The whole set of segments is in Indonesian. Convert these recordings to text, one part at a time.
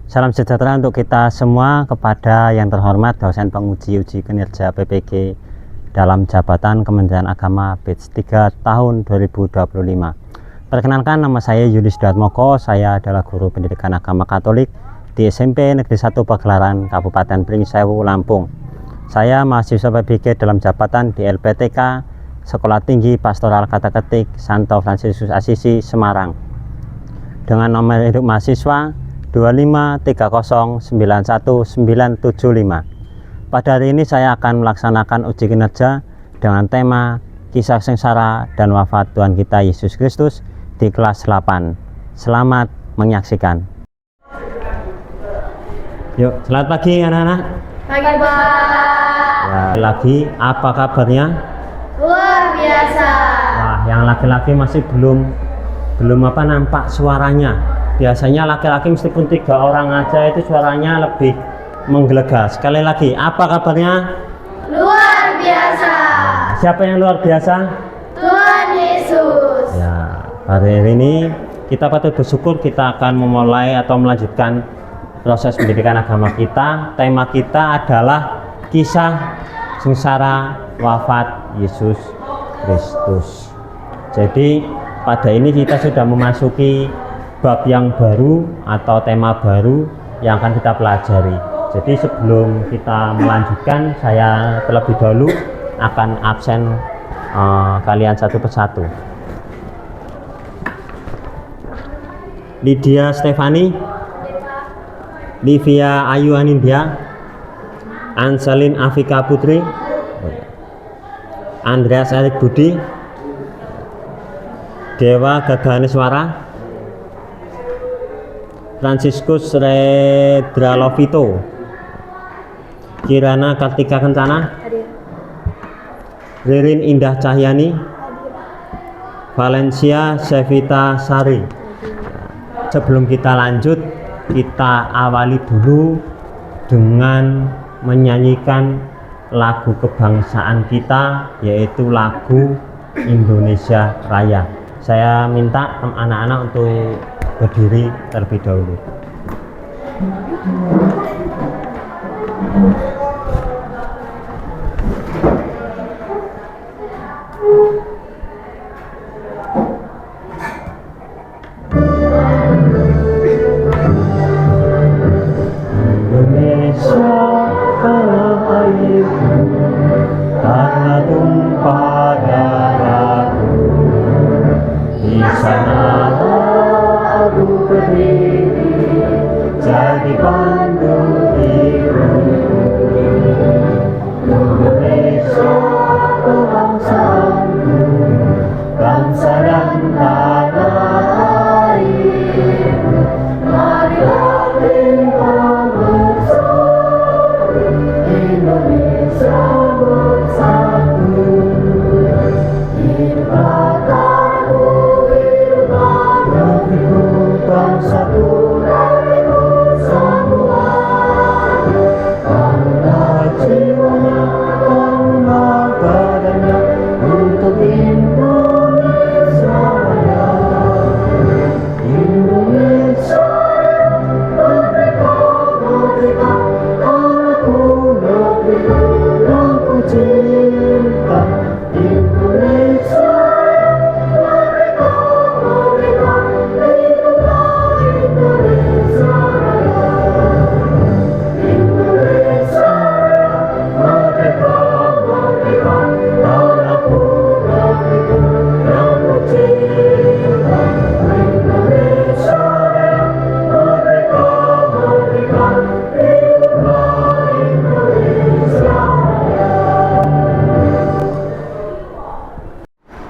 Salam sejahtera untuk kita semua, kepada yang terhormat dosen penguji uji kinerja PPG dalam jabatan Kementerian Agama batch 3 tahun 2025. Perkenalkan, nama saya Yunis Dharmoko, saya adalah guru pendidikan agama Katolik di SMP Negeri 1 Pagelaran, Kabupaten Pringsewu, Lampung. Saya mahasiswa PPG dalam jabatan di LPTK Sekolah Tinggi Pastoral Kata-Ketik Santo Fransiskus Assisi, Semarang, dengan nomor induk mahasiswa 253091975. Pada hari ini saya akan melaksanakan uji kinerja dengan tema kisah sengsara dan wafat Tuhan kita Yesus Kristus di kelas 8. Selamat menyaksikan. Yuk, selamat pagi anak-anak. Pagi, Pak. Ya, lagi apa kabarnya? Luar biasa. Wah, yang laki-laki masih belum nampak suaranya. Biasanya laki-laki meskipun 3 orang aja itu suaranya lebih menggelegar. Sekali lagi, apa kabarnya? Luar biasa. Siapa yang luar biasa? Tuhan Yesus. Ya, hari ini kita patut bersyukur kita akan memulai atau melanjutkan proses pendidikan agama kita. Tema kita adalah kisah sengsara wafat Yesus Kristus. Jadi pada ini kita sudah memasuki bab yang baru atau tema baru yang akan kita pelajari. Jadi sebelum kita melanjutkan, saya terlebih dahulu akan absen kalian satu persatu. Lydia Stefani, Livia Ayu Anindya, Anselin Afika Putri, Andreas Erik Budi, Dewa Gagahaniswara, Fransiskus Redralovito, Kirana Kartika Kencana, Ririn Indah Cahyani, Valencia Sevita Sari. Sebelum kita lanjut, kita awali dulu dengan menyanyikan lagu kebangsaan kita, yaitu lagu Indonesia Raya. Saya minta anak-anak untuk berdiri terlebih dahulu. Indonesia airku, tanah tumpah darahku, di sana aku berdiri jadi pandu hidupku. Indonesia kebangsaanku, bangsa dan tanah air. Marilah kita bersatu, Indonesia bersatu. Hiduplah tanahku, hiduplah negeriku, bangsaku, negeriku semua. Bangunlah jiwanya, bangunlah badannya untuk Indonesia Raya. Indonesia merdeka, merdeka, tanahku, negeriku yang ku cinta. Indonesia merdeka, merdeka, hiduplah Indonesia Raya. Indonesia merdeka, merdeka, tanahku, negeriku yang ku cinta. Indonesia merdeka, merdeka, hiduplah Indonesia Raya.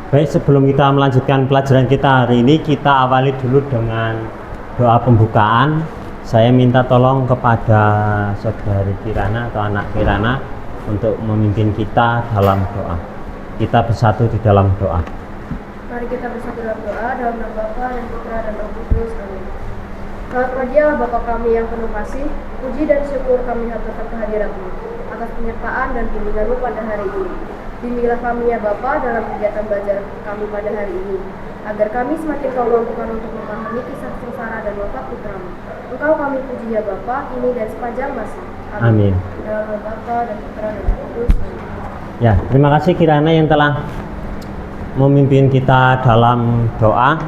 Baik, sebelum kita melanjutkan pelajaran kita hari ini, kita awali dulu dengan doa pembukaan. Saya minta tolong kepada saudari Kirana atau anak Kirana untuk memimpin kita dalam doa. Kita bersatu di dalam doa. Mari kita bersatu dalam doa, dalam nama Bapa dan Putra dan Roh Kudus. Amin. Selamat pagi Allah Bapa kami yang penuh kasih, puji dan syukur kami haturkan kehadirat-Mu atas penyertaan dan bimbingan-Mu pada hari ini. Bimbinglah kami ya Bapa dalam kegiatan belajar kami pada hari ini, agar kami semakin kau mampukan untuk memahami kisah sengsara dan wafat putramu. Engkau kami puji ya Bapa, ini dan sepanjang masa. Amin. Dalam nama Bapa dan Putra dan Roh Kudus. Amin. Ya, terima kasih Kirana yang telah memimpin kita dalam doa.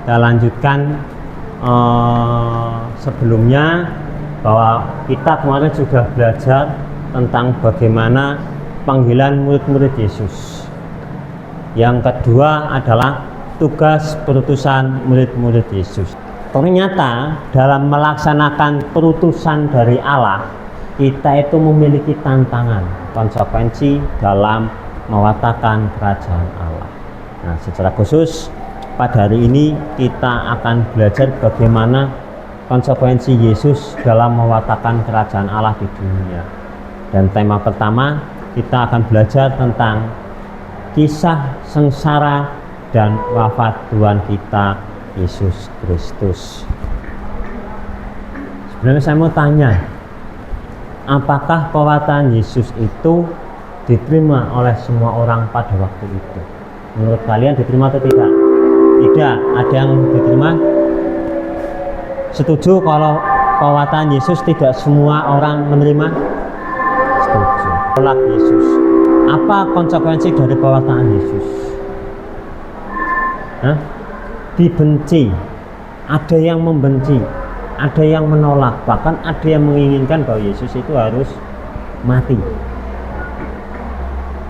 Kita lanjutkan sebelumnya bahwa kita kemarin sudah belajar tentang bagaimana panggilan murid-murid Yesus. Yang kedua adalah tugas perutusan murid-murid Yesus. Ternyata dalam melaksanakan perutusan dari Allah, kita itu memiliki tantangan, konsekuensi dalam mewatakan kerajaan Allah. Nah, secara khusus pada hari ini kita akan belajar bagaimana konsekuensi Yesus dalam mewatakan kerajaan Allah di dunia. Dan tema pertama kita akan belajar tentang kisah sengsara dan wafat Tuhan kita Yesus Kristus. Sebenarnya saya mau tanya, apakah pewatan Yesus itu diterima oleh semua orang pada waktu itu? Menurut kalian diterima atau tidak? Tidak. Ada yang diterima? Setuju kalau pewatan Yesus tidak semua orang menerima? Setuju. Tolak Yesus. Apa konsekuensi dari pewatan Yesus? Dibenci. Ada yang membenci, ada yang menolak, bahkan ada yang menginginkan bahwa Yesus itu harus mati.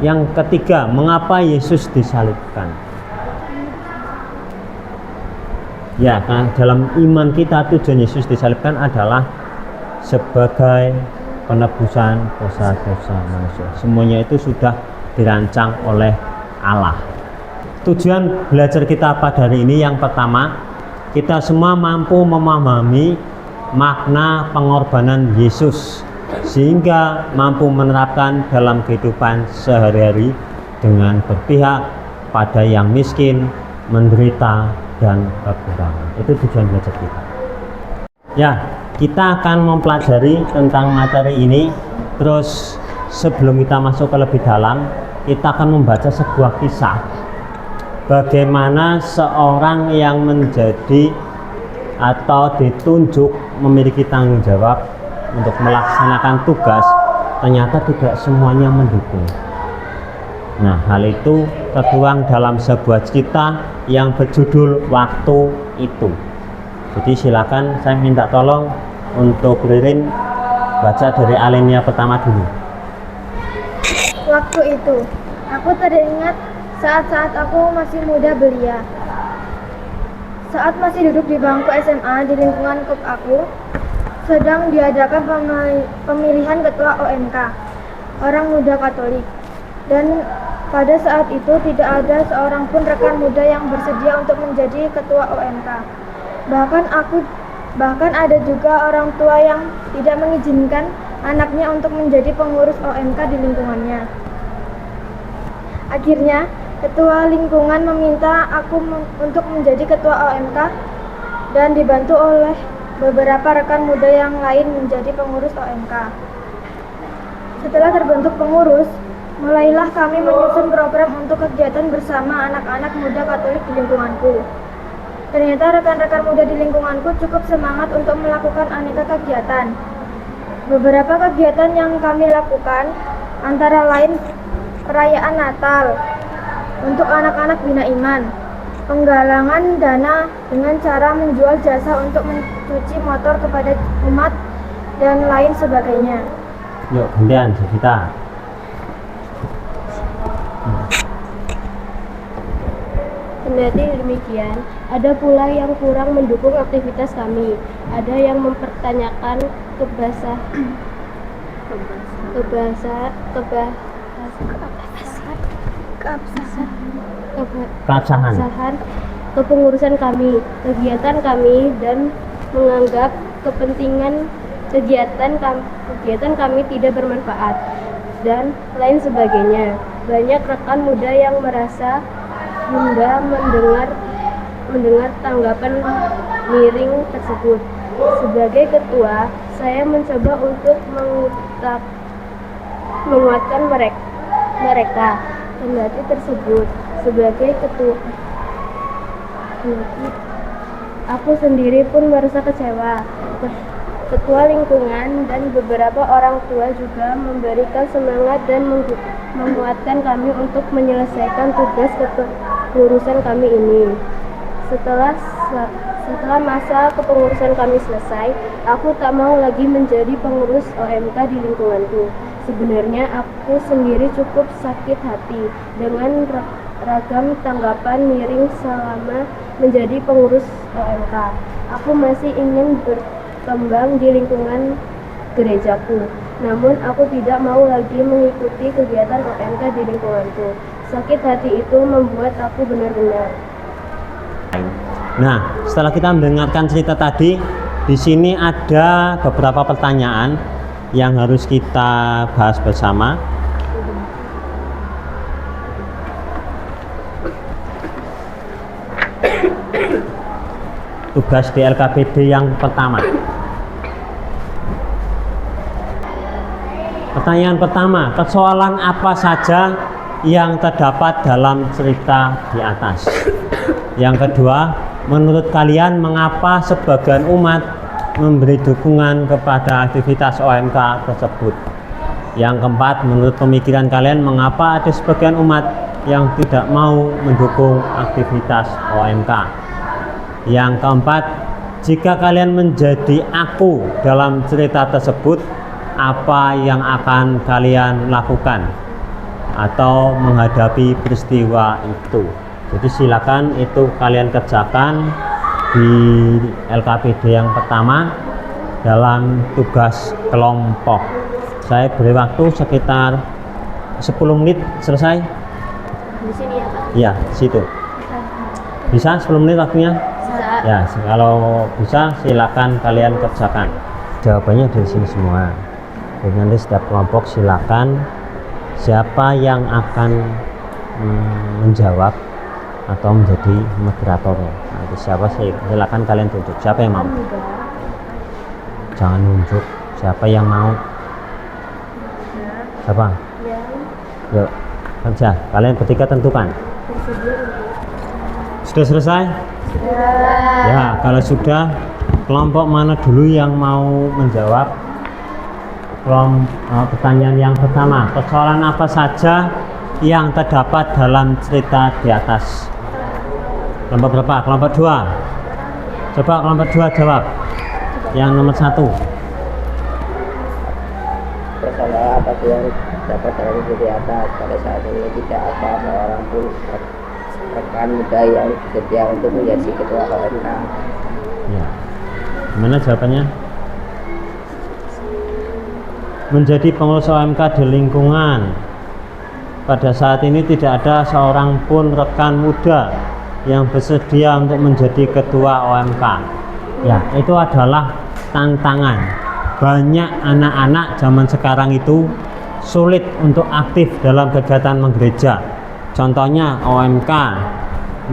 Yang ketiga, mengapa Yesus disalibkan? Ya, kan dalam iman kita tujuan Yesus disalibkan adalah sebagai penebusan dosa-dosa manusia. Semuanya itu sudah dirancang oleh Allah. Tujuan belajar kita pada hari ini yang pertama, kita semua mampu memahami makna pengorbanan Yesus sehingga mampu menerapkan dalam kehidupan sehari-hari dengan berpihak pada yang miskin, menderita, dan kekurangan. Itu tujuan belajar kita. Ya, kita akan mempelajari tentang materi ini. Terus sebelum kita masuk ke lebih dalam, kita akan membaca sebuah kisah bagaimana seorang yang menjadi atau ditunjuk memiliki tanggung jawab untuk melaksanakan tugas ternyata tidak semuanya mendukung. Nah, hal itu tertuang dalam sebuah cerita yang berjudul Waktu Itu. Jadi silakan saya minta tolong untuk Ririn baca dari alinea pertama dulu. Waktu itu, aku teringat saat-saat aku masih muda belia. Saat masih duduk di bangku SMA di lingkungan KUP aku, sedang diadakan pemilihan ketua OMK, orang muda Katolik. Dan pada saat itu tidak ada seorang pun rekan muda yang bersedia untuk menjadi ketua OMK. Bahkan ada juga orang tua yang tidak mengizinkan anaknya untuk menjadi pengurus OMK di lingkungannya. Akhirnya, ketua lingkungan meminta aku untuk menjadi ketua OMK dan dibantu oleh beberapa rekan muda yang lain menjadi pengurus OMK. Setelah terbentuk pengurus, mulailah kami menyusun program untuk kegiatan bersama anak-anak muda Katolik di lingkunganku. Ternyata rekan-rekan muda di lingkunganku cukup semangat untuk melakukan aneka kegiatan. Beberapa kegiatan yang kami lakukan antara lain perayaan Natal untuk anak-anak Bina Iman, penggalangan dana dengan cara menjual jasa untuk mencuci motor kepada umat, dan lain sebagainya. Yuk, gantian kita. Kendati demikian, ada pula yang kurang mendukung aktivitas kami. Ada yang mempertanyakan keabsahan kepengurusan kami, kegiatan kami, dan menganggap kegiatan kami tidak bermanfaat, dan lain sebagainya. Banyak rekan muda yang merasa hingga mendengar tanggapan miring tersebut. Sebagai ketua, saya mencoba untuk menguatkan mereka. Kendati tersebut sebagai ketua, aku sendiri pun merasa kecewa. Ketua lingkungan dan beberapa orang tua juga memberikan semangat dan menguatkan kami untuk menyelesaikan tugas kepengurusan kami ini. Setelah masa kepengurusan kami selesai, aku tak mau lagi menjadi pengurus OMK di lingkunganku. Sebenarnya aku sendiri cukup sakit hati dengan ragam tanggapan miring selama menjadi pengurus OMK. Aku masih ingin berkembang di lingkungan gerejaku, namun aku tidak mau lagi mengikuti kegiatan OMK di lingkunganku. Sakit hati itu membuat aku benar-benar. Nah, setelah kita mendengarkan cerita tadi, di sini ada beberapa pertanyaan yang harus kita bahas bersama. Tugas di LKPD yang pertama. Pertanyaan pertama, persoalan apa saja yang terdapat dalam cerita di atas? Yang kedua, menurut kalian mengapa sebagian umat memberi dukungan kepada aktivitas OMK tersebut? Yang keempat, menurut pemikiran kalian mengapa ada sebagian umat yang tidak mau mendukung aktivitas OMK? Yang keempat, jika kalian menjadi aku dalam cerita tersebut, apa yang akan kalian lakukan atau menghadapi peristiwa itu? Jadi silakan itu kalian kerjakan di LKPD yang pertama dalam tugas kelompok. Saya beri waktu sekitar 10 menit selesai. Di sini ya, Pak? Ya, situ. Bisa 10 menit waktunya? Bisa. Ya, kalau bisa silakan kalian kerjakan. Jawabannya dari sini semua. Jadi nanti setiap kelompok silakan siapa yang akan menjawab atau menjadi moderatornya. Nanti siapa silakan kalian tunjuk. Siapa yang mau? Jangan nunjuk. Siapa yang mau? Siapa? Yuk kerja. Kalian bertiga tentukan. Sudah selesai? Ya, kalau sudah, kelompok mana dulu yang mau menjawab? Pertanyaan yang pertama, persoalan apa saja yang terdapat dalam cerita di atas? Kelompok berapa? Kelompok 2. Coba kelompok 2 jawab. Yang nomor 1. Persoalan apa yang dapat dalam cerita di atas? Pada saat ini tidak ada seorang pun rekan muda yang setia untuk menjadi ketua OMK. Ya. Gimana jawabannya? Menjadi pengurus OMK di lingkungan. Pada saat ini tidak ada seorang pun rekan muda yang bersedia untuk menjadi ketua OMK. Ya, itu adalah tantangan. Banyak anak-anak zaman sekarang itu sulit untuk aktif dalam kegiatan menggereja. Contohnya OMK,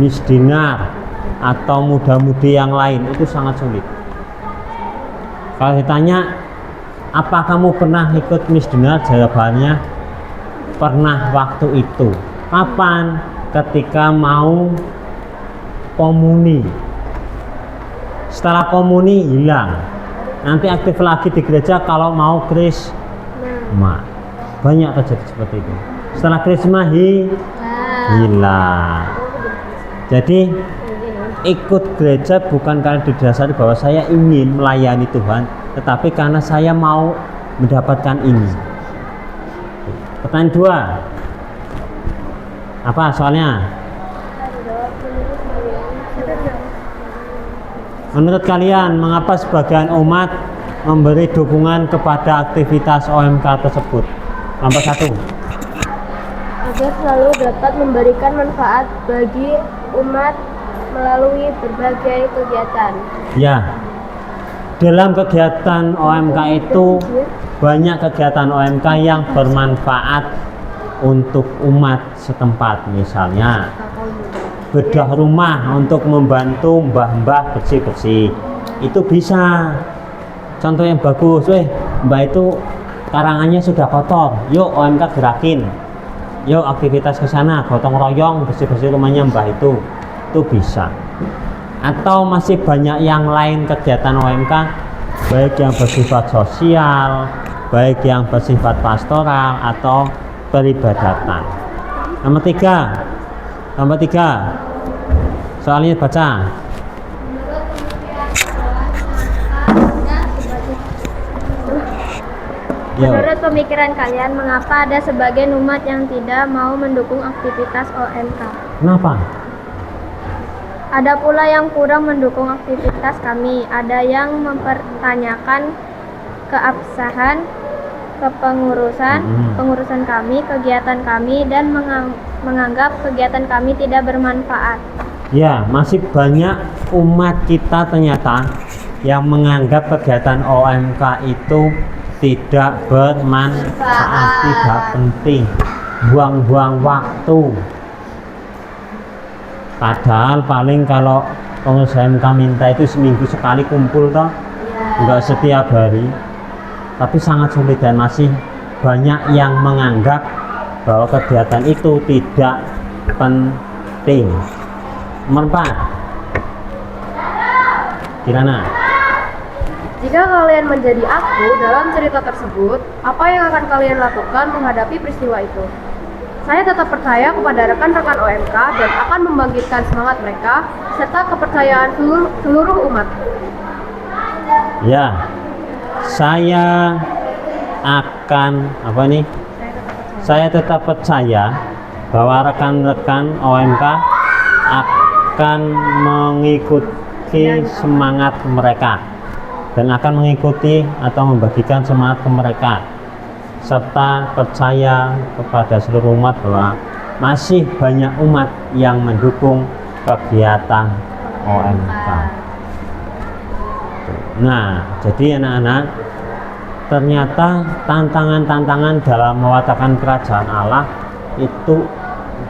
misdinar, atau muda-mudi yang lain itu sangat sulit. Kalau ditanya, apa kamu pernah ikut misdinar? Jawabannya pernah waktu itu. Kapan? Ketika mau komuni. Setelah komuni hilang. Nanti aktif lagi di gereja kalau mau krisma. Banyak terjadi seperti itu. Setelah krisma hilang. Jadi ikut gereja bukan karena didasari bahwa saya ingin melayani Tuhan, tetapi karena saya mau mendapatkan ini. Pertanyaan 2. Apa soalnya? Menurut kalian, mengapa sebagian umat memberi dukungan kepada aktivitas OMK tersebut? Nomor 1. Agar selalu dapat memberikan manfaat bagi umat melalui berbagai kegiatan. Ya, dalam kegiatan OMK itu banyak kegiatan OMK yang bermanfaat untuk umat setempat. Misalnya bedah rumah untuk membantu mbah-mbah bersih-bersih, itu bisa. Contoh yang bagus, mbah itu karangannya sudah kotor, yuk OMK gerakin. yuk aktivitas ke sana, gotong royong bersih-bersih rumahnya mbah itu bisa. Atau masih banyak yang lain kegiatan OMK, baik yang bersifat sosial, baik yang bersifat pastoral atau peribadatan. Nomor tiga, soalnya baca. Menurut pemikiran kalian, mengapa ada sebagian umat yang tidak mau mendukung aktivitas OMK? Kenapa? Ada pula yang kurang mendukung aktivitas kami. Ada yang mempertanyakan keabsahan, pengurusan kami, kegiatan kami, dan menganggap kegiatan kami tidak bermanfaat. Ya, masih banyak umat kita ternyata yang menganggap kegiatan OMK itu tidak bermanfaat, tidak penting, buang-buang waktu. Padahal paling kalau pengurus OMK minta itu seminggu sekali kumpul toh, enggak setiap hari. Tapi sangat sulit dan masih banyak yang menganggap bahwa kegiatan itu tidak penting. Nomor 4, Kirana. Jika kalian menjadi aku dalam cerita tersebut, apa yang akan kalian lakukan menghadapi peristiwa itu? Saya tetap percaya kepada rekan-rekan OMK dan akan membangkitkan semangat mereka serta kepercayaan seluruh umat. Ya, saya akan Saya tetap percaya bahwa rekan-rekan OMK akan mengikuti semangat mereka dan akan mengikuti atau membagikan semangat ke mereka, serta percaya kepada seluruh umat bahwa masih banyak umat yang mendukung kegiatan OMK. Nah, jadi anak-anak, ternyata tantangan-tantangan dalam mewatakan kerajaan Allah itu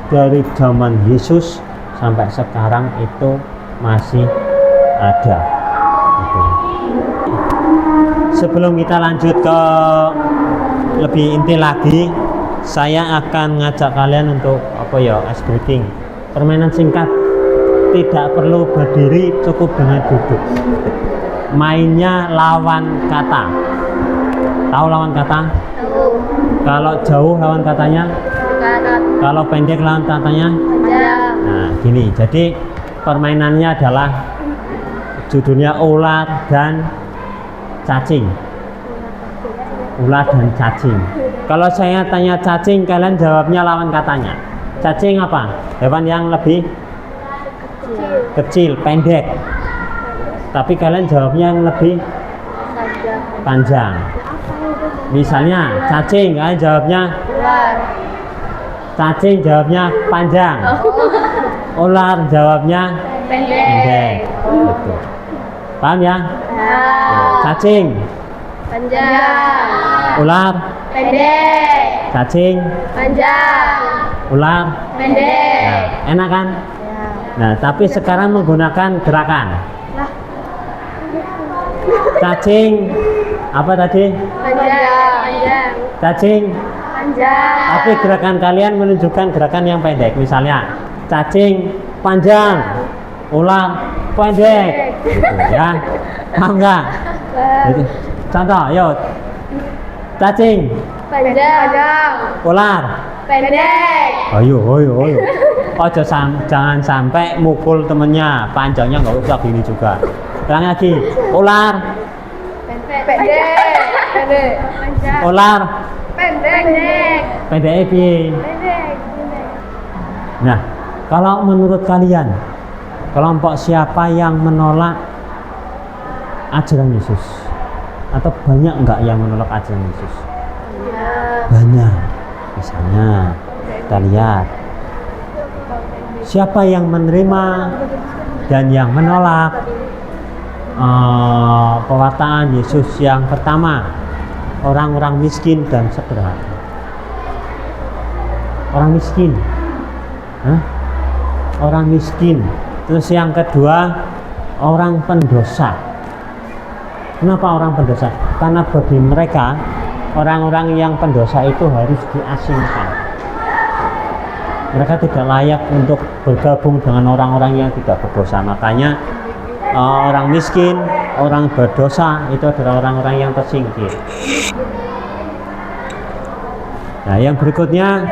dari zaman Yesus sampai sekarang itu masih ada. Sebelum kita lanjut ke lebih inti lagi, saya akan ngajak kalian untuk ice breaking, permainan singkat, tidak perlu berdiri, cukup dengan duduk. Mainnya lawan kata. Tahu lawan kata? Tahu. Kalau jauh lawan katanya? Dekat. Kalau pendek lawan katanya? Panjang. Nah, gini. Jadi permainannya adalah judulnya ular dan cacing. Ular dan cacing. Kalau saya tanya cacing, kalian jawabnya lawan katanya. Cacing apa? Hewan yang lebih kecil, pendek. Tapi kalian jawabnya yang lebih panjang. Misalnya cacing, kalian jawabnya Ular. cacing, jawabnya panjang. Ular jawabnya pendek. Gitu. Paham ya? Cacing, Panjang. ular, Pendek. cacing, Panjang. ular. Pendek. Nah, enak kan? Nah, tapi sekarang menggunakan gerakan. Cacing, apa tadi? Panjang. Cacing. Panjang. Tapi gerakan kalian menunjukkan gerakan yang pendek. Misalnya, cacing panjang, ular pendek. Gitu ya. Paham nggak? Gitu. Contoh, yuk. Cacing, Panjang. ular. Pendek. Ayo. Jangan sampai mukul temennya. Panjangnya nggak usah gini juga. Ulang lagi. Ular, Pendek. Panjang. ular, Pendek. pendek. Pendek. Nah, kalau menurut kalian, kelompok siapa yang menolak ajaran Yesus? Atau banyak enggak yang menolak ajaran Yesus? Banyak. Misalnya, kita lihat siapa yang menerima dan yang menolak pewartaan Yesus yang pertama, orang-orang miskin dan sederhana. Orang miskin. Orang miskin. Terus yang kedua, orang pendosa. Kenapa orang pendosa? Karena bagi mereka orang-orang yang pendosa itu harus diasingkan. mereka tidak layak untuk bergabung dengan orang-orang yang tidak berdosa. Makanya orang miskin, orang berdosa itu adalah orang-orang yang tersingkir. Nah, yang berikutnya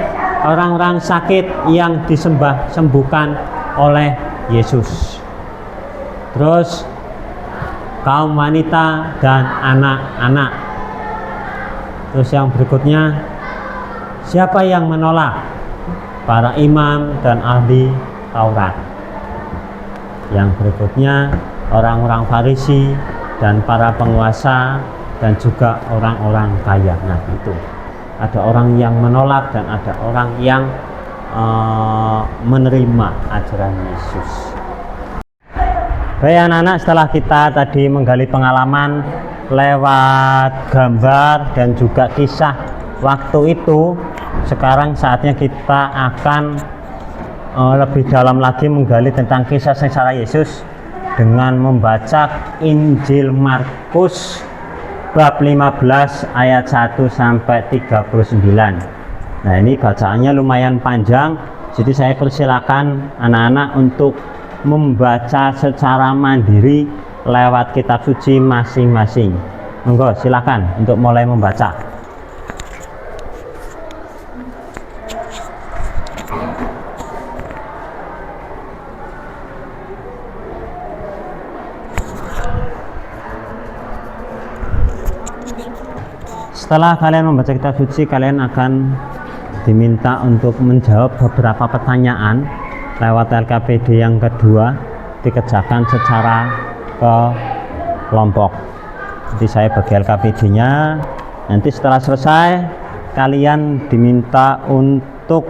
orang-orang sakit yang sembuhkan oleh Yesus. Terus kaum wanita dan anak-anak. Terus yang berikutnya, siapa yang menolak? Para imam dan ahli Taurat. Yang berikutnya, orang-orang Farisi dan para penguasa dan juga orang-orang kaya. Nah, itu ada orang yang menolak dan ada orang yang menerima ajaran Yesus. Baik anak-anak, setelah kita tadi menggali pengalaman lewat gambar dan juga kisah waktu itu, sekarang saatnya kita akan lebih dalam lagi menggali tentang kisah sengsara Yesus dengan membaca Injil Markus bab 15 ayat 1 sampai 39. Nah, ini bacaannya lumayan panjang, jadi saya persilakan anak-anak untuk membaca secara mandiri lewat kitab suci masing-masing. Monggo silakan untuk mulai membaca. Setelah kalian membaca kitab suci, kalian akan diminta untuk menjawab beberapa pertanyaan lewat LKPD yang kedua, dikerjakan secara kelompok. Nanti saya bagi LKPD-nya. Nanti setelah selesai, kalian diminta untuk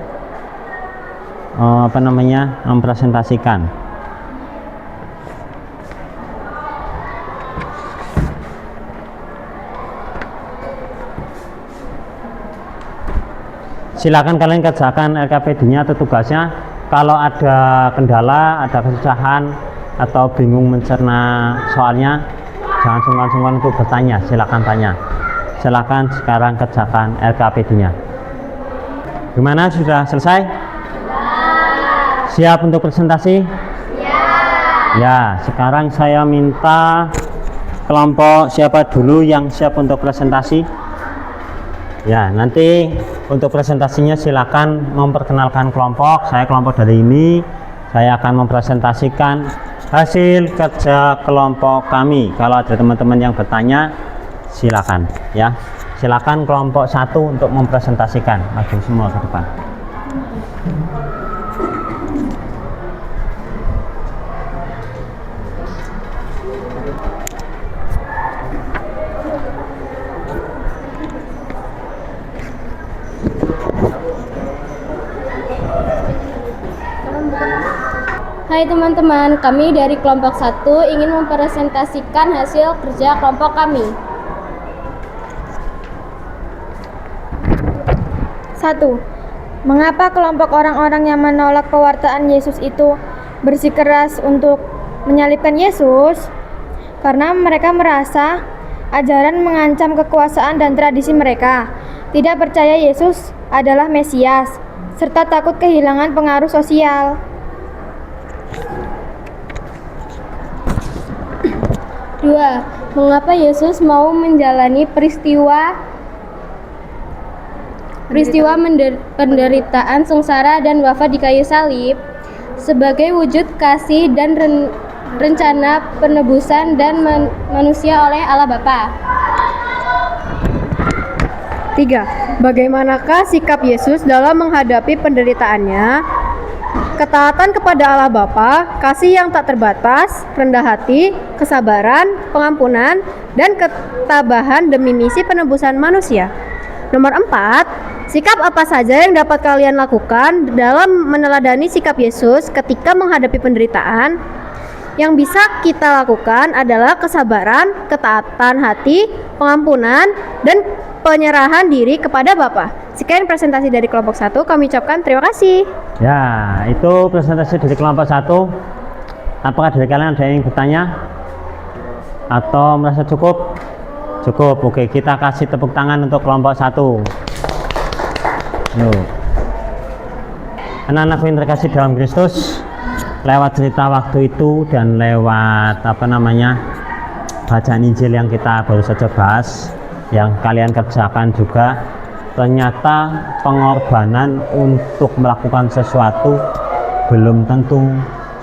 mempresentasikan. Silakan kalian kerjakan LKPD-nya atau tugasnya. Kalau ada kendala, ada kesusahan atau bingung mencerna soalnya, jangan sungkan-sungkan untuk bertanya. Silakan tanya. Silakan sekarang kerjakan LKPD-nya. Gimana, sudah selesai? Siap untuk presentasi? Ya, sekarang saya minta kelompok siapa dulu yang siap untuk presentasi? Ya, nanti untuk presentasinya silakan memperkenalkan kelompok. Saya kelompok dari ini. Saya akan mempresentasikan hasil kerja kelompok kami. Kalau ada teman-teman yang bertanya, silakan ya. Silakan kelompok 1 untuk mempresentasikan. Maju semua ke depan. Hai teman-teman, kami dari kelompok 1 ingin mempresentasikan hasil kerja kelompok kami. 1. Mengapa kelompok orang-orang yang menolak pewartaan Yesus itu bersikeras untuk menyalibkan Yesus? Karena mereka merasa ajaran mengancam kekuasaan dan tradisi mereka, tidak percaya Yesus adalah Mesias, serta takut kehilangan pengaruh sosial. 2. Mengapa Yesus mau menjalani peristiwa penderitaan, sengsara, dan wafat di kayu salib sebagai wujud kasih dan rencana penebusan dan manusia oleh Allah Bapa? 3. Bagaimanakah sikap Yesus dalam menghadapi penderitaannya? Ketaatan kepada Allah Bapa, kasih yang tak terbatas, rendah hati, kesabaran, pengampunan, dan ketabahan demi misi penebusan manusia. Nomor 4, sikap apa saja yang dapat kalian lakukan dalam meneladani sikap Yesus ketika menghadapi penderitaan? Yang bisa kita lakukan adalah kesabaran, ketaatan hati, pengampunan, dan penyerahan diri kepada Bapa. Sekian presentasi dari kelompok 1, kami ucapkan terima kasih. Ya, itu presentasi dari kelompok 1. Apakah dari kalian ada yang bertanya? Atau merasa cukup? Cukup, oke, kita kasih tepuk tangan untuk kelompok 1. Loh. Anak-anakku yang terkasih dalam Kristus, lewat cerita waktu itu dan lewat bacaan Injil yang kita baru saja bahas, yang kalian kerjakan juga, ternyata pengorbanan untuk melakukan sesuatu belum tentu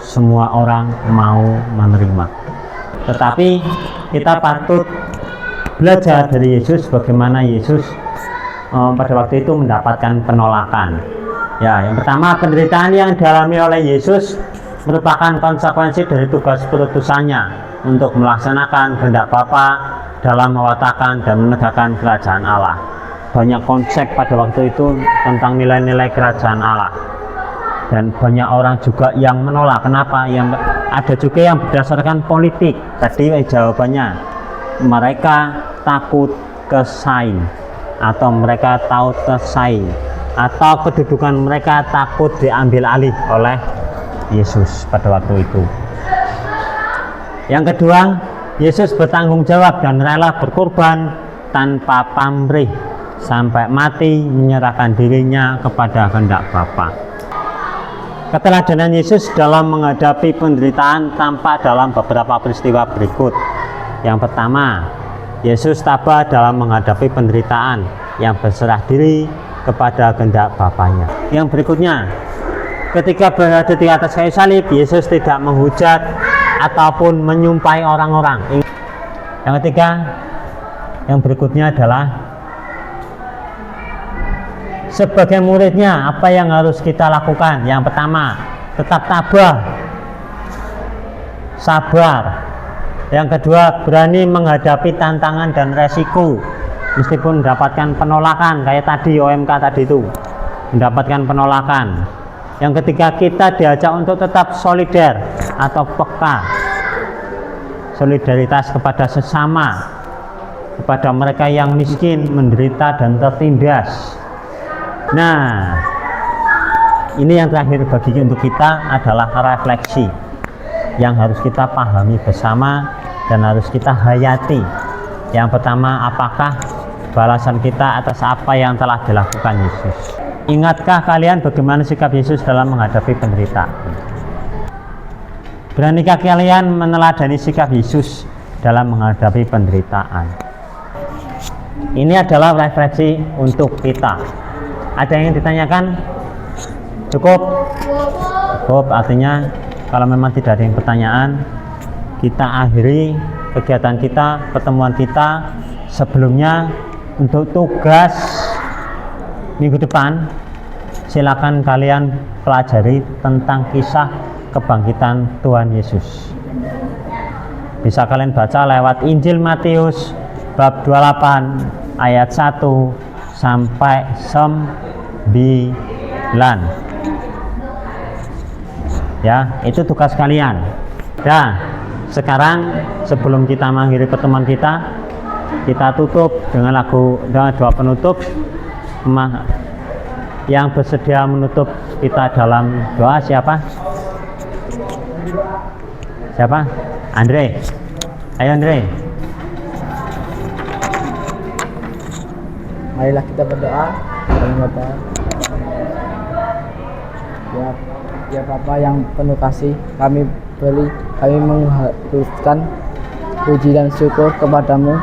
semua orang mau menerima. Tetapi kita patut belajar dari Yesus, bagaimana Yesus pada waktu itu mendapatkan penolakan. Ya, yang pertama, penderitaan yang dialami oleh Yesus merupakan konsekuensi dari tugas perutusannya untuk melaksanakan kehendak Bapa dalam mewatakan dan menegakkan kerajaan Allah. Banyak konsep pada waktu itu tentang nilai-nilai kerajaan Allah, dan banyak orang juga yang menolak. Kenapa? Yang ada juga yang berdasarkan politik. Tadi jawabannya, mereka takut kesaing, atau mereka tahu tersaing, atau kedudukan mereka takut diambil alih oleh Yesus pada waktu itu. Yang kedua, Yesus bertanggung jawab dan rela berkorban tanpa pamrih sampai mati, menyerahkan dirinya kepada kehendak Bapa. Keteladanan Yesus dalam menghadapi penderitaan tampak dalam beberapa peristiwa berikut. Yang pertama, Yesus tabah dalam menghadapi penderitaan yang berserah diri kepada kehendak Bapanya. Yang berikutnya, ketika berada di atas kayu salib, Yesus tidak menghujat ataupun menyumpahi orang-orang. Yang ketiga, yang berikutnya adalah sebagai muridnya, apa yang harus kita lakukan? Yang pertama, tetap tabah, sabar. Yang kedua, berani menghadapi tantangan dan resiko meskipun mendapatkan penolakan, kayak tadi OMK tadi itu mendapatkan penolakan. Yang ketiga, kita diajak untuk tetap solider atau peka, solidaritas kepada sesama, kepada mereka yang miskin, menderita dan tertindas. Nah, ini yang terakhir bagi untuk kita adalah refleksi yang harus kita pahami bersama dan harus kita hayati. Yang pertama, apakah balasan kita atas apa yang telah dilakukan Yesus? Ingatkah kalian bagaimana sikap Yesus dalam menghadapi penderitaan? Beranikah kalian meneladani sikap Yesus dalam menghadapi penderitaan? Ini adalah refleksi untuk kita. Ada yang ditanyakan? Cukup? Cukup, artinya kalau memang tidak ada yang pertanyaan, kita akhiri kegiatan kita, pertemuan kita. Sebelumnya, untuk tugas minggu depan, silakan kalian pelajari tentang kisah kebangkitan Tuhan Yesus. Bisa kalian baca lewat Injil Matius bab 28 ayat 1 sampai 9. Ya, itu tugas kalian. Nah, sekarang sebelum kita mengakhiri pertemuan kita tutup dengan doa penutup. Yang bersedia menutup kita dalam doa siapa? Siapa? Andre. Ayo Andre. Marilah kita berdoa. Ya Bapa yang penuh kasih, kami menghaturkan puji dan syukur kepadamu.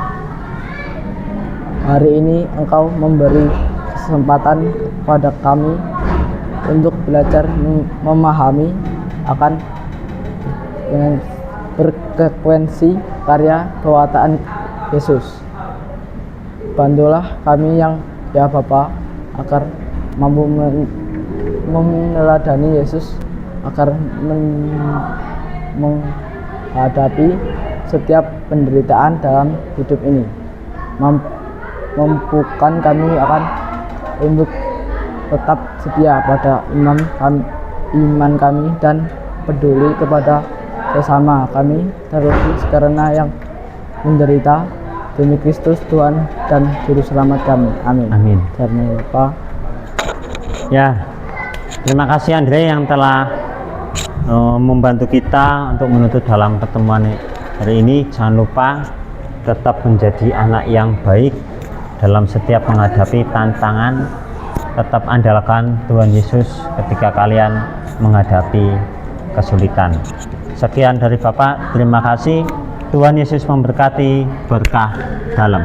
Hari ini Engkau memberi kesempatan kepada kami untuk belajar memahami akan dengan berfrekuensi karya kewatakan Yesus. Bantulah kami yang ya Bapa agar mampu meneladani Yesus, agar menghadapi setiap penderitaan dalam hidup ini. Mampukan kami akan untuk tetap setia pada iman kami dan peduli kepada sesama kami, terlebih karena yang menderita, demi Kristus Tuhan dan Juru Selamat kami. Amin. Amin. Jangan lupa. Ya, terima kasih Andre yang telah membantu kita untuk menutup dalam pertemuan hari ini. Jangan lupa tetap menjadi anak yang baik dalam setiap menghadapi tantangan tetap andalkan Tuhan Yesus ketika kalian menghadapi kesulitan. Sekian dari Bapak, terima kasih. Tuhan Yesus memberkati, berkah dalam.